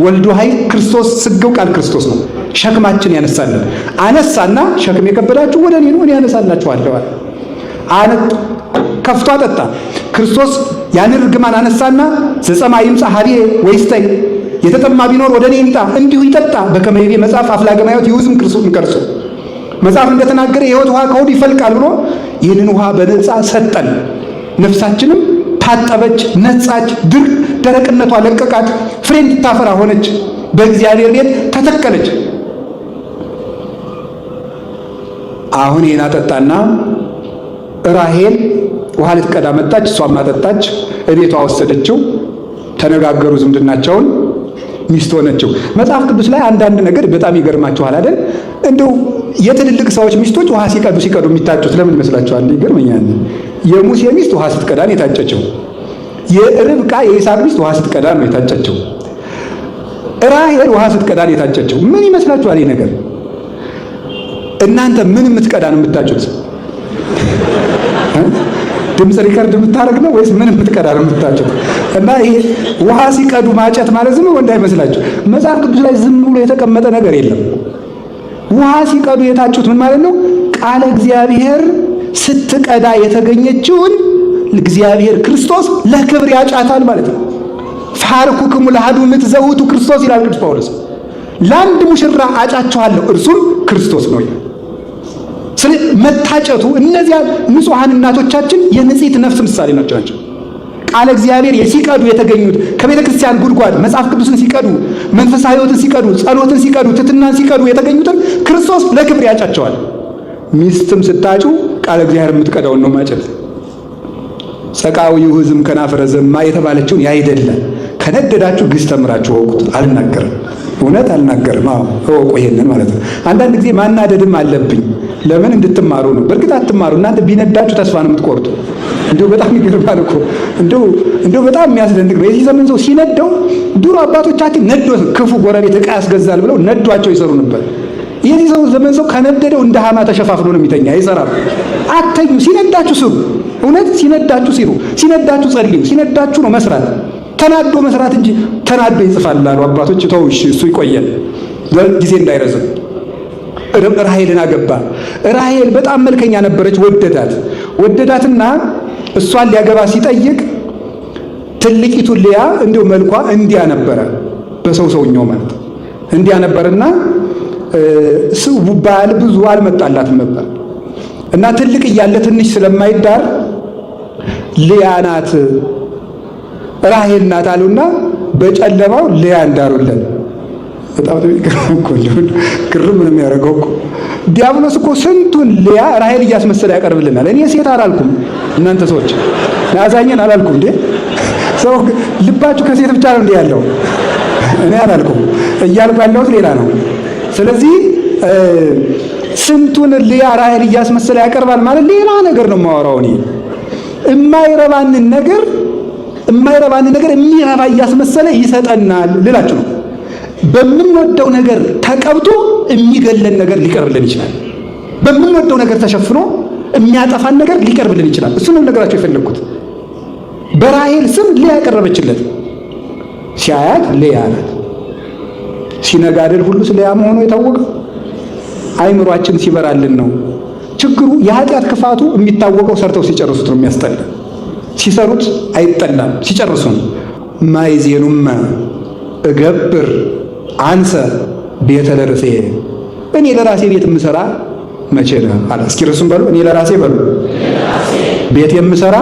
ወልዱ ኃይል ክርስቶስ ስገው ቃል ክርስቶስ ነው። ሸክማችን ያነሳልን። አነሳና ሸክም የከበዳችሁ ወደ እኔ ነው እኔ ያነሳላችኋለሁ አለ። ከፍቶ አጠጣ። ክርስቶስ ያንን ርግማን አነሳና ዘጸማ ይምጻ ኀቤየ ወይስተይ፣ የተጠማ ቢኖር ወደ እኔ ይምጣ እንዲሁ ይጠጣ። በከመ ይቤ መጽሐፍ አፍላገ ማያት ይውዝም ክርስቶስ እንቀርሶ፣ መጽሐፍ እንደተናገረ የሕይወት ውሃ ከሆዱ ይፈልቃል ብሎ ይህንን ውሃ በነፃ ሰጠን። ነፍሳችንም ታጠበች፣ ነጻች፣ ደረቅነቷ ለቀቃት፣ ፍሬ እንድታፈራ ሆነች፣ በእግዚአብሔር ቤት ተተከለች። አሁን ይህን አጠጣና ራሔል ውሃ ልትቀዳ መጣች። እሷም አጠጣች፣ እቤቷ ወሰደችው። ተነጋገሩ ዝምድናቸውን፣ ሚስት ሆነችው። መጽሐፍ ቅዱስ ላይ አንዳንድ ነገር በጣም ይገርማችኋል አይደል? እንደው የትልልቅ ሰዎች ሚስቶች ውሃ ሲቀዱ የሚታጩት ለምን ይመስላችኋል? ይገርመኛል። የሙሴ ሚስት ውሃ ስትቀዳ ነው የታጨችው። የርብቃ የይስሐቅ ሚስት ውሃ ስትቀዳ ነው የታጨችው። ራሔል ውሃ ስትቀዳ ነው የታጨችው። ምን ይመስላችኋል ይህ ነገር? እናንተ ምን የምትቀዳ ነው የምታጩት? ድምፅ ሪከርድ የምታደርግ ነው ወይስ ምን የምትቀዳ ነው የምታጩት? እና ይሄ ውሃ ሲቀዱ ማጨት ማለት ዝም ብሎ እንዳይመስላችሁ። መጽሐፍ ቅዱስ ላይ ዝም ብሎ የተቀመጠ ነገር የለም። ውሃ ሲቀዱ የታጩት ምን ማለት ነው? ቃለ እግዚአብሔር ስትቀዳ የተገኘችውን እግዚአብሔር ክርስቶስ ለክብር ያጫታል ማለት ነው። ፋርኩክሙ ለአሐዱ ምት ዘውቱ ክርስቶስ ይላል ቅዱስ ጳውሎስ። ለአንድ ሙሽራ አጫችኋለሁ እርሱም ክርስቶስ ነው ይላል። ስለ መታጨቱ እነዚያ ንጹሐን እናቶቻችን የንጽሕት ነፍስ ምሳሌ ናቸው። ቃለ እግዚአብሔር ሲቀዱ የተገኙት ከቤተ ክርስቲያን ጉድጓድ መጽሐፍ ቅዱስን ሲቀዱ፣ መንፈሳዊ ሕይወትን ሲቀዱ፣ ጸሎትን ሲቀዱ፣ ትሕትናን ሲቀዱ የተገኙትን ክርስቶስ ለክብር ያጫቸዋል። ሚስትም ስታጩ ቃለ እግዚአብሔር የምትቀዳውን ነው ማጨት። ሰቃዊው ሕዝም ከናፈረ ዘማ የተባለችውን ያይደለ ከነደዳችሁ ግስ ተምራችሁ ወቁት። አልናገርም፣ እውነት አልናገርም። አዎ እወቁ ይሄንን ማለት ነው። አንዳንድ ጊዜ ማናደድም አለብኝ። ለምን? እንድትማሩ ነው። በእርግጥ አትማሩ እናንተ ቢነዳችሁ ተስፋ ነው የምትቆርጡ። እንደው በጣም ይገርማል እኮ እንደው በጣም የሚያስደንቅ ነው። የዚህ ዘመን ሰው ሲነደው፣ ድሮ አባቶቻችን ነዶ ክፉ ጎረቤት ዕቃ ያስገዛል ብለው ነዷቸው ይሰሩ ነበር። የዚህ ሰው ዘመን ሰው ከነደደው እንደ ሃማ ተሸፋፍሎ ነው የሚተኛ፣ ይሰራል። አተኙ። ሲነዳችሁ ስሩ። እውነት ሲነዳችሁ ሲሩ፣ ሲነዳችሁ ጸልዩ፣ ሲነዳችሁ ነው መስራት። ተናዶ መስራት እንጂ ተናዶ ይጽፋል አሉ አባቶች። ተውሽ እሱ ይቆየን ጊዜ እንዳይረዝም። ራሔልን አገባ። ራሔል በጣም መልከኛ ነበረች። ወደዳትና እሷን ሊያገባ ሲጠይቅ ትልቂቱ ልያ እንዲሁ መልኳ እንዲያ ነበረ፣ በሰውኛው ማለት እንዲያ ነበርና ባል ብዙ አልመጣላትም ነበር እና ትልቅ እያለ ትንሽ ስለማይዳር ልያ ናት ራሔል ናት አሉና በጨለማው ልያ እንዳሩለን። በጣም ግርም ነው የሚያደርገው እኮ ዲያብሎስ እኮ ስንቱን ልያ ራሔል እያስመሰለ ያቀርብልናል። እኔ ሴት አላልኩም፣ እናንተ ሰዎች ናዛኘን አላልኩም። እንዴ ሰው ልባችሁ ከሴት ብቻ ነው እንዴ ያለው? እኔ አላልኩም፣ እያልኩ ያለሁት ሌላ ነው። ስለዚህ ስንቱን ልያ ራሔል እያስመሰለ ያቀርባል ማለት ሌላ ነገር ነው የማወራው እኔ። የማይረባንን ነገር የሚረባ እያስመሰለ ይሰጠናል ልላችሁ ነው። በምንወደው ነገር ተቀብቶ የሚገለን ነገር ሊቀርብልን ይችላል። በምንወደው ነገር ተሸፍኖ የሚያጠፋን ነገር ሊቀርብልን ይችላል። እሱ ነው ነገራቸው የፈለግኩት። በራሔል ስም ልያ ያቀረበችለት ሲያያት ልያ ናት። ሲነጋደል ሁሉ ስለ ያ መሆኑ የታወቀው አይምሯችን ሲበራልን ነው። ችግሩ የኃጢአት ክፋቱ የሚታወቀው ሰርተው ሲጨርሱት ነው የሚያስጠላ። ሲሰሩት አይጠላም፣ ሲጨርሱ ነው። ማይዜኑማ እገብር አንሰ ቤተ ለርሴ፣ እኔ ለራሴ ቤት የምሰራ መቼ ነው አለ። እስኪ ርሱም በሉ፣ እኔ ለራሴ በሉ ቤት የምሰራ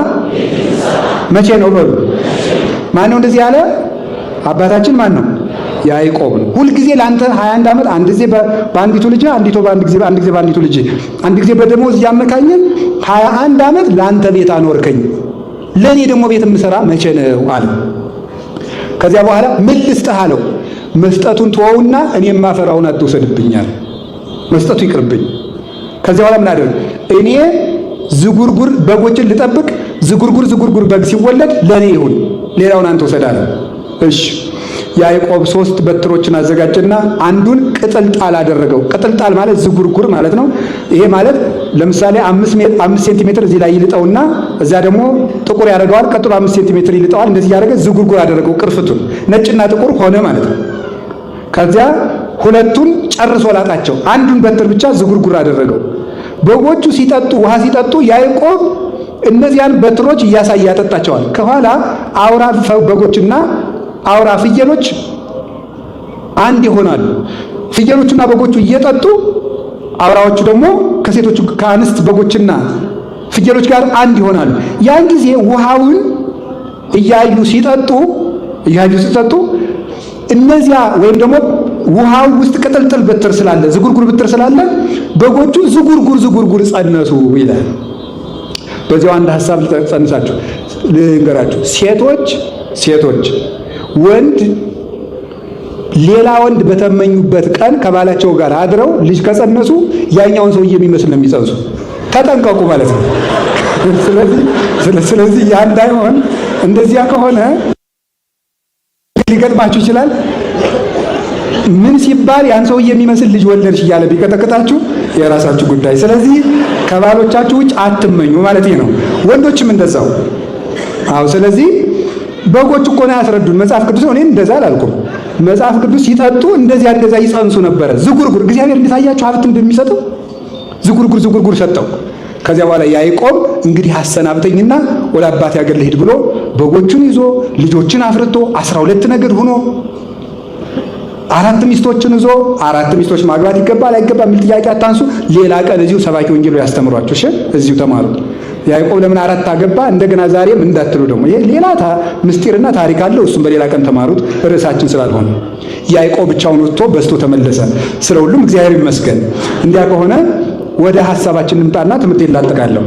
መቼ ነው በሉ። ማን ነው እንደዚህ ያለ? አባታችን ማን ነው? ያዕቆብ ነው። ሁልጊዜ ለአንተ 21 ዓመት አንድ ጊዜ በአንዲቱ ልጅ አንዲቱ በአንድ ጊዜ በአንዲቱ ልጅ አንድ ጊዜ በደሞዝ እያመካኘን 21 ዓመት ለአንተ ቤት አኖርከኝ፣ ለእኔ ደግሞ ቤት የምሰራ መቼ ነው አለ። ከዚያ በኋላ ምን ልስጥህ አለው። መስጠቱን ተወውና እኔ የማፈራውን አትውሰድብኛል፣ መስጠቱ ይቅርብኝ። ከዚያ በኋላ ምን አደረግ? እኔ ዝጉርጉር በጎችን ልጠብቅ፣ ዝጉርጉር በግ ሲወለድ ለእኔ ይሁን፣ ሌላውን አንተ ውሰድ አለ። እሺ ያዕቆብ 3 በትሮችን አዘጋጀና አንዱን ቅጥልጣል አደረገው። ቅጥልጣል ማለት ዝጉርጉር ማለት ነው። ይሄ ማለት ለምሳሌ 5 ሴንቲሜትር እዚህ ላይ ይልጠውና እዚያ ደግሞ ጥቁር ያደርገዋል። ቀጥሎ 5 ሴንቲሜትር ይልጠዋል። እንደዚህ ያደረገ ዝጉርጉር አደረገው። ቅርፍቱን ነጭና ጥቁር ሆነ ማለት ነው። ከዚያ ሁለቱን ጨርሶ ላጣቸው። አንዱን በትር ብቻ ዝጉርጉር አደረገው። በጎቹ ሲጠጡ ውሃ ሲጠጡ ያዕቆብ እነዚያን በትሮች እያሳየ ያጠጣቸዋል። ከኋላ አውራ በጎችና አውራ ፍየሎች አንድ ይሆናሉ። ፍየሎቹና በጎቹ እየጠጡ አውራዎቹ ደግሞ ከሴቶቹ ከአንስት በጎችና ፍየሎች ጋር አንድ ይሆናሉ። ያን ጊዜ ውሃውን እያዩ ሲጠጡ እነዚያ ወይም ደግሞ ውሃው ውስጥ ቅጥልጥል በትር ስላለ ዝጉርጉር በትር ስላለ በጎቹ ዝጉርጉር ጸነሱ ይላል። በዚያው አንድ ሐሳብ ልጸንሳችሁ ልንገራችሁ። ሴቶች ወንድ ሌላ ወንድ በተመኙበት ቀን ከባላቸው ጋር አድረው ልጅ ከጸነሱ ያኛውን ሰውዬ የሚመስል ነው የሚጸንሱ። ተጠንቀቁ ማለት ነው። ስለዚህ ያ እንዳይሆን፣ እንደዚያ ከሆነ ሊገጥማችሁ ይችላል። ምን ሲባል ያን ሰውዬ የሚመስል ልጅ ወለድሽ እያለ ቢቀጠቅጣችሁ የራሳችሁ ጉዳይ። ስለዚህ ከባሎቻችሁ ውጭ አትመኙ ማለት ነው። ወንዶችም እንደዛው። አዎ። ስለዚህ በጎች እኮ ነው ያስረዱን መጽሐፍ ቅዱስ ነው። እኔ እንደዛ አላልኩም። መጽሐፍ ቅዱስ ሲጠጡ እንደዛ ይጸንሱ ነበረ። ዝጉርጉር እግዚአብሔር እንድታያችሁ ሀብት እንደሚሰጠው ዝጉርጉር ሰጠው። ከዚያ በኋላ ያዕቆብ እንግዲህ አሰናብተኝና ወደ አባቴ አገር ልሂድ ብሎ በጎቹን ይዞ ልጆችን አፍርቶ 12 ነገድ ሆኖ 4 ሚስቶችን ይዞ 4 ሚስቶች ማግባት ይገባል አይገባ የሚል ጥያቄ አታንሱ። ሌላ ቀን እዚሁ ሰባኪ ወንጌሉ ያስተምሯችሁ። እሺ እዚሁ ተማሩ። ያዕቆብ ለምን 4 አገባ እንደገና ዛሬም እንዳትሉ ደግሞ ይሄ ሌላ ምስጢርና ታሪክ አለው። እሱም በሌላ ቀን ተማሩት፣ ርዕሳችን ስላልሆነ። ያዕቆብ ብቻውን ወጥቶ በስቶ ተመለሰ። ስለ ሁሉም እግዚአብሔር ይመስገን። እንዲያ ከሆነ ወደ ሐሳባችን እንምጣና ትምህርት ይላጠቃለሁ።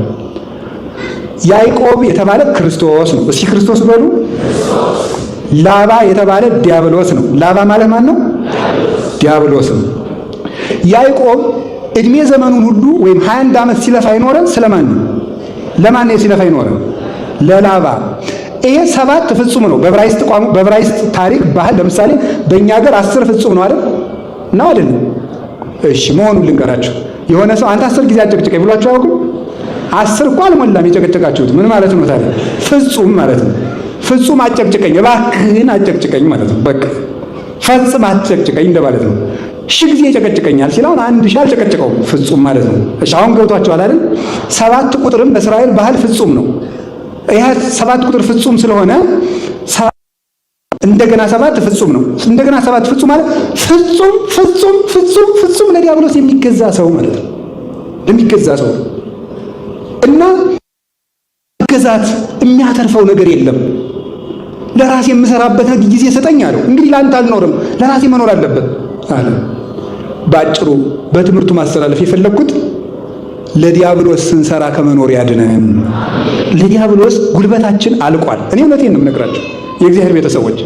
ያዕቆብ የተባለ ክርስቶስ ነው። እስኪ ክርስቶስ በሉ። ላባ የተባለ ዲያብሎስ ነው። ላባ ማለት ማን ነው? ዲያብሎስ ነው። ያዕቆብ እድሜ ዘመኑን ሁሉ ወይም 21 ዓመት ሲለፋ ይኖረ ስለማን ነው? ለማን ነው ሲለፋ ይኖረ? ለላባ። ይሄ 7 ፍጹም ነው። በዕብራይስጥ ታሪክ ባህል ለምሳሌ በእኛ ሀገር 10 ፍጹም ነው አይደል? ነው አይደል? እሺ መሆኑን ልንገራችሁ። የሆነ ሰው አንተ 10 ጊዜ አጨቅጭቀኝ ብሏችሁ አያውቁም? 10 እኮ አልሞላም የጨቀጨቃችሁት። ምን ማለት ነው ታዲያ? ፍጹም ማለት ነው። ፍጹም አጨቅጭቀኝ፣ እባክህን አጨቅጭቀኝ ማለት ነው። በቃ ፈጽም አጨቅጭቀኝ እንደማለት ነው። 1000 ጊዜ ይጨቀጭቀኛል ሲል አሁን 1000 አልጨቀጨቀውም፣ ፍጹም ማለት ነው። እሺ አሁን ገብቷችኋል አይደል? 7 ቁጥርም በእስራኤል ባህል ፍጹም ነው። ይሄ 7 ቁጥር ፍጹም ስለሆነ እንደገና 7 ፍጹም ነው። እንደገና 7 ፍጹም ማለት ፍጹም ለዲያብሎስ የሚገዛ ሰው ማለት ነው። የሚገዛ ሰው እና ገዛት የሚያተርፈው ነገር የለም። ለራሴ የምሰራበት ጊዜ ሰጠኝ አለው። እንግዲህ ለአንተ አልኖርም፣ ለራሴ መኖር አለበት አለ። ባጭሩ በትምህርቱ ማስተላለፍ የፈለግኩት ለዲያብሎስ ስንሰራ ከመኖር ያድነን። ለዲያብሎስ ጉልበታችን አልቋል። እኔ እውነቴን ነው የምነግራችሁ። የእግዚአብሔር ቤተሰቦች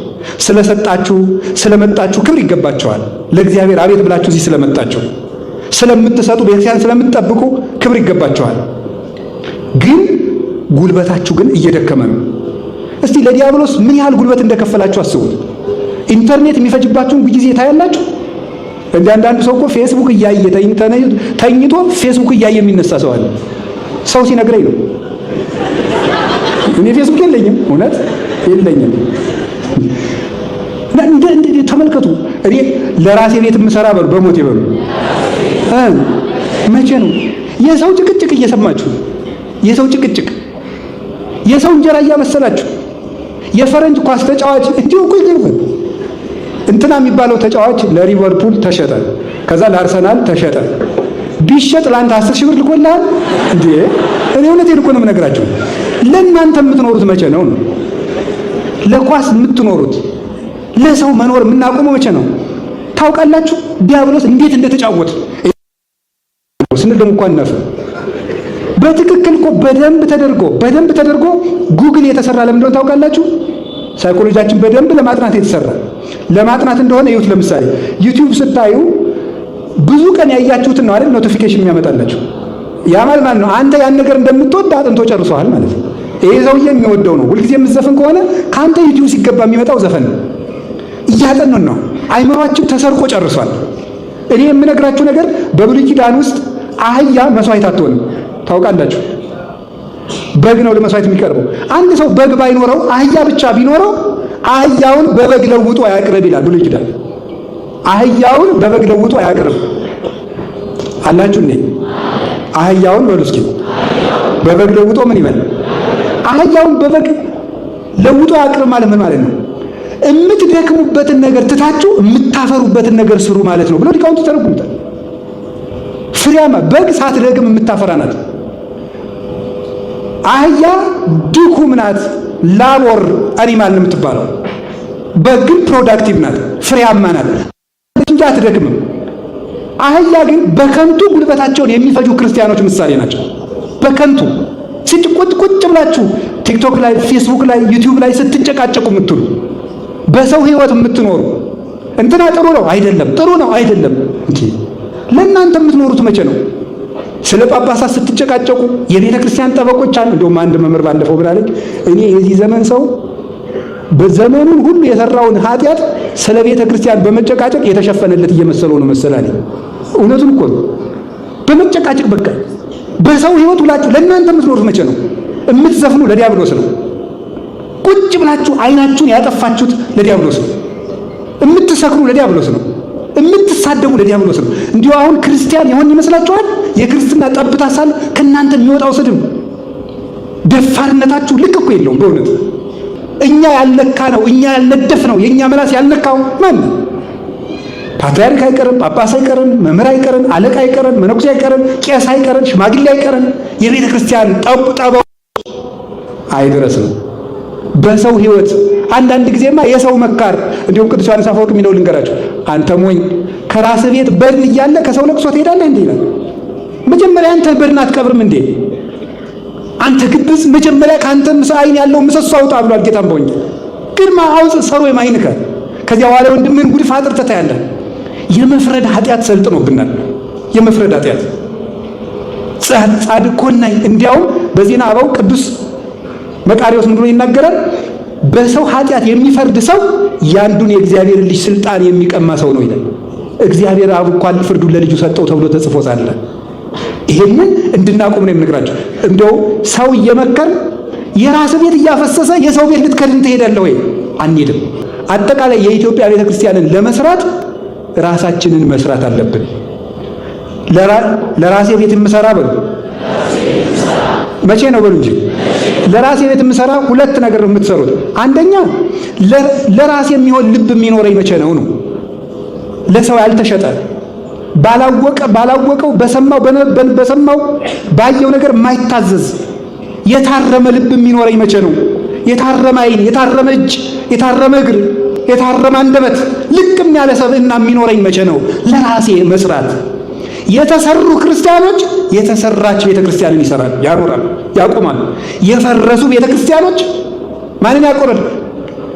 ስለሰጣችሁ ስለመጣችሁ ክብር ይገባቸዋል። ለእግዚአብሔር አቤት ብላችሁ እዚህ ስለመጣችሁ ስለምትሰጡ ቤተክርስቲያን ስለምትጠብቁ ክብር ይገባቸዋል። ግን ጉልበታችሁ ግን እየደከመ ነው። እስቲ ለዲያብሎስ ምን ያህል ጉልበት እንደከፈላችሁ አስቡት። ኢንተርኔት የሚፈጅባችሁን ጊዜ ታያላችሁ። እንደ አንዳንዱ ሰው እኮ ፌስቡክ እያየ ተኝቶ ፌስቡክ እያየ የሚነሳ ሰው አለ። ሰው ሲነግረኝ ነው። እኔ ፌስቡክ የለኝም፣ እውነት የለኝም። ተመልከቱ። እኔ ለራሴ ቤት የምሰራ በሉ በሞቴ በሉ መቼ ነው የሰው ጭቅጭቅ እየሰማችሁ የሰው ጭቅጭቅ የሰው እንጀራ እያመሰላችሁ የፈረንጅ ኳስ ተጫዋች እንዲሁ እኮ ይገርማል። እንትና የሚባለው ተጫዋች ለሊቨርፑል ተሸጠ፣ ከዛ ለአርሰናል ተሸጠ። ቢሸጥ ለአንተ 10 ሺህ ብር ልኮልሃል እንዴ? እኔ እውነቴን እኮ ነው የምነግራችሁ። ለእናንተ የምትኖሩት መቼ ነው? ለኳስ የምትኖሩት ለሰው መኖር የምናቆመው መቼ ነው? ታውቃላችሁ ዲያብሎስ እንዴት እንደተጫወተ ስንል ደግሞ እንኳን ነፍ በትክክል እኮ በደንብ ተደርጎ ጉግል የተሰራ ለምንድነው ታውቃላችሁ? ሳይኮሎጂያችን በደንብ ለማጥናት የተሰራ ለማጥናት እንደሆነ ይሁት። ለምሳሌ ዩቲዩብ ስታዩ ብዙ ቀን ያያችሁትን ነው አይደል ኖቲፊኬሽን የሚያመጣላችሁ። ያ ማለት ነው አንተ ያን ነገር እንደምትወድ አጥንቶ ጨርሷል ማለት ነው። ይሄ ሰውዬ የሚወደው ነው። ሁልጊዜ የምትዘፍን ከሆነ ካንተ ዩቲዩብ ሲገባ የሚመጣው ዘፈን ነው። እያጠኑን ነው። አይምሯችን ተሰርቆ ጨርሷል። እኔ የምነግራችሁ ነገር በብሉይ ኪዳን ውስጥ አህያ መስዋዕት አትሆንም ታውቃላችሁ። በግ ነው ለመስዋዕት የሚቀርበው። አንድ ሰው በግ ባይኖረው አህያ ብቻ ቢኖረው አህያውን በበግ ለውጦ አያቅርብ ይላል ብሉይ ኪዳን። አህያውን በበግ ለውጦ አያቅርብ አላችሁ እንዴ? አህያውን በሉ እስኪ በበግ ለውጦ ምን ይበል? አህያውን በበግ ለውጦ አያቅርብ ማለት ምን ማለት ነው? የምትደክሙበትን ነገር ትታችሁ የምታፈሩበትን ነገር ስሩ ማለት ነው ብሎ ሊቃውንቱ ተረጉሙታል። ፍሬያማ በግ ሳትደክም የምታፈራ ናት። አህያ ድኩም ናት፣ ላቦር አኒማል ነው የምትባለው። በግ ግን ፕሮዳክቲቭ ናት፣ ፍሬያማ ናት እንጂ አትደክምም። አህያ ግን በከንቱ ጉልበታቸውን የሚፈጁ ክርስቲያኖች ምሳሌ ናቸው። በከንቱ ቁጭ ብላችሁ ቲክቶክ ላይ፣ ፌስቡክ ላይ፣ ዩቲዩብ ላይ ስትጨቃጨቁ የምትሉ በሰው ህይወት የምትኖሩ እንትና ጥሩ ነው አይደለም፣ ጥሩ ነው አይደለም እንጂ ለእናንተ የምትኖሩት መቼ ነው? ስለ ጳጳሳት ስትጨቃጨቁ የቤተ ክርስቲያን ጠበቆች አሉ። እንደውም አንድ መምህር ባለፈው ብላለች፣ እኔ የዚህ ዘመን ሰው በዘመኑን ሁሉ የሰራውን ኃጢአት ስለ ቤተ ክርስቲያን በመጨቃጨቅ የተሸፈነለት እየመሰለው ነው መሰላል። እውነቱን እኮ ነው። በመጨቃጨቅ በቃ በሰው ህይወት ሁላችሁ ለእናንተ የምትኖሩት መቼ ነው? የምትዘፍኑ ለዲያብሎስ ነው። ቁጭ ብላችሁ አይናችሁን ያጠፋችሁት ለዲያብሎስ ነው። የምትሰክሩ ለዲያብሎስ ነው። የምትሳደቡ ለዲያብሎስ ነው። እንዲሁ አሁን ክርስቲያን የሆን ይመስላችኋል? የክርስትና ጠብታ ሳለ ከእናንተ የሚወጣው ስድብ ደፋርነታችሁ ልክ እኮ የለውም በእውነት። እኛ ያልነካ ነው፣ እኛ ያልነደፍ ነው፣ የእኛ ምላስ ያልነካው ማን? ፓትርያርክ አይቀርም፣ ጳጳስ አይቀርም፣ መምህር አይቀርም፣ አለቃ አይቀርም፣ መነኩሴ አይቀርም፣ ቄስ አይቀርም፣ ሽማግሌ አይቀርም። የቤተ ክርስቲያን ጠበው አይደረስ ነው በሰው ህይወት። አንዳንድ ጊዜማ የሰው መካር እንዲሁም ቅዱስ ዮሐንስ አፈወርቅ የሚለው ልንገራችሁ። አንተ ሞኝ ከራስህ ቤት በድን እያለ ከሰው ለቅሶ ትሄዳለህ እንዴ ይላል። መጀመሪያ አንተ በድን አትቀብርም እንዴ? አንተ ግብዝ መጀመሪያ ከአንተ አይን ያለው ምሰሶ አውጣ ብሏል ጌታም በወንጌል። ግርማ አውጽ ሰሮ የማይንከ ከዚያ በኋላ ወንድምህን ጉድፍ አጥርተህ ታያለህ። የመፍረድ ኃጢአት ሰልጥኖብናል። የመፍረድ ኃጢአት ጻድቅ ኮናይ። እንዲያውም በዜና አበው ቅዱስ መቃርዮስ ምንድን ነው ይናገራል? በሰው ኃጢአት የሚፈርድ ሰው ያንዱን የእግዚአብሔር ልጅ ስልጣን የሚቀማ ሰው ነው ይላል። እግዚአብሔር አብ እንኳን ፍርዱን ለልጁ ሰጠው ተብሎ ተጽፎ ሳለ ይሄንን እንድናቆም ነው የምነግራቸው። እንደው ሰው እየመከር የራስ ቤት እያፈሰሰ የሰው ቤት ልትከድን ትሄዳለህ ወይ? አንሄድም። አጠቃላይ የኢትዮጵያ ቤተክርስቲያንን ለመስራት ራሳችንን መስራት አለብን። ለራሴ ቤት የምሰራ በሉ መቼ ነው በሉ እንጂ ለራሴ ቤት የምሰራ ሁለት ነገር ነው የምትሰሩት። አንደኛ ለራሴ የሚሆን ልብ የሚኖረኝ መቼ ነው ነው። ለሰው ያልተሸጠ ባላወቀው በሰማው ባየው ነገር የማይታዘዝ የታረመ ልብ የሚኖረኝ መቼ ነው? የታረመ ዓይን፣ የታረመ እጅ፣ የታረመ እግር፣ የታረመ አንደበት ልቅም ያለ ሰብዕና የሚኖረኝ መቼ ነው? ለራሴ መስራት። የተሰሩ ክርስቲያኖች የተሰራች ቤተክርስቲያንን ይሰራሉ፣ ያኖራሉ፣ ያቆማሉ። የፈረሱ ቤተክርስቲያኖች ማንን ያቆራሉ?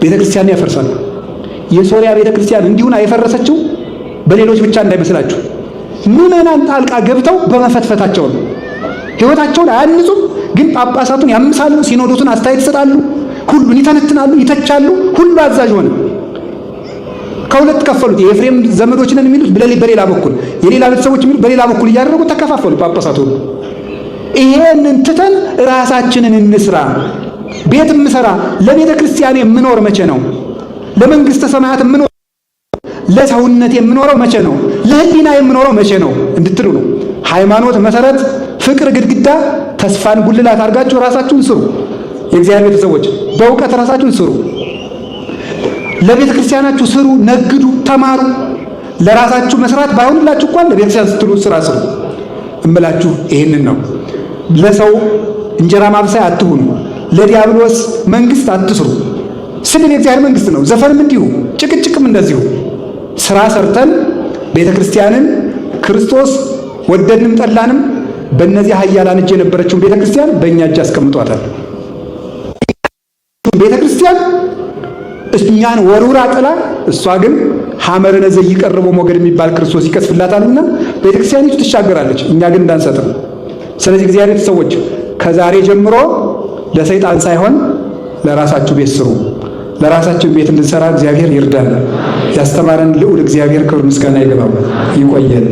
ቤተክርስቲያንን ያፈርሳሉ። የሶሪያ ቤተክርስቲያን እንዲሁና የፈረሰችው በሌሎች ብቻ እንዳይመስላችሁ ምዕመናን ጣልቃ ገብተው በመፈትፈታቸው ነው። ሕይወታቸውን አያንጹም፣ ግን ጳጳሳቱን ያምሳሉ፣ ሲኖዶቱን አስተያየት ይሰጣሉ፣ ሁሉን ይተነትናሉ፣ ይተቻሉ። ሁሉ አዛዥ ሆነ። ከሁለት ከፈሉት። የኤፍሬም ዘመዶች ነን የሚሉት በሌላ በኩል፣ የሌላ ቤተሰቦች የሚሉት በሌላ በኩል እያደረጉ ተከፋፈሉ ጳጳሳቱ። ይሄንን ትተን ራሳችንን እንስራ። ቤት የምሰራ ለቤተ ክርስቲያን የምኖር መቼ ነው? ለመንግስተ ሰማያት የምኖር ለሰውነት የምኖረው መቼ ነው? ለህሊና የምኖረው መቼ ነው እንድትሉ ነው። ሃይማኖት መሰረት፣ ፍቅር ግድግዳ፣ ተስፋን ጉልላት አድርጋችሁ ራሳችሁን ስሩ። የእግዚአብሔር ቤተሰቦች በእውቀት ራሳችሁን ስሩ። ለቤተ ክርስቲያናችሁ ስሩ፣ ነግዱ፣ ተማሩ። ለራሳችሁ መስራት ባይሆንላችሁ እንኳን ለቤተ ክርስቲያን ስትሉ ስራ ስሩ እምላችሁ ይሄንን ነው። ለሰው እንጀራ ማብሰያ አትሁኑ። ለዲያብሎስ መንግስት አትስሩ። ስድብ የእግዚአብሔር መንግስት ነው። ዘፈንም እንዲሁ፣ ጭቅጭቅም እንደዚሁ። ስራ ሰርተን ቤተ ክርስቲያንን ክርስቶስ ወደድንም ጠላንም በእነዚህ ኃያላን እጅ የነበረችውን ቤተ ክርስቲያን በእኛ እጅ አስቀምጧታል። ቤተ ክርስቲያን እኛን ወሩራ ጥላ፣ እሷ ግን ሐመረነ ዘይቀርቦ ሞገድ የሚባል ክርስቶስ ይቀስፍላታልና ቤተ ክርስቲያኒቱ ትሻገራለች፣ እኛ ግን እንዳንሰጥም። ስለዚህ እግዚአብሔር ቤተሰቦች ከዛሬ ጀምሮ ለሰይጣን ሳይሆን ለራሳችሁ ቤት ስሩ። ለራሳችን ቤት እንድንሰራ እግዚአብሔር ይርዳል። ያስተማረን ልዑል እግዚአብሔር ክብር ምስጋና ይገባው። ይቆየን።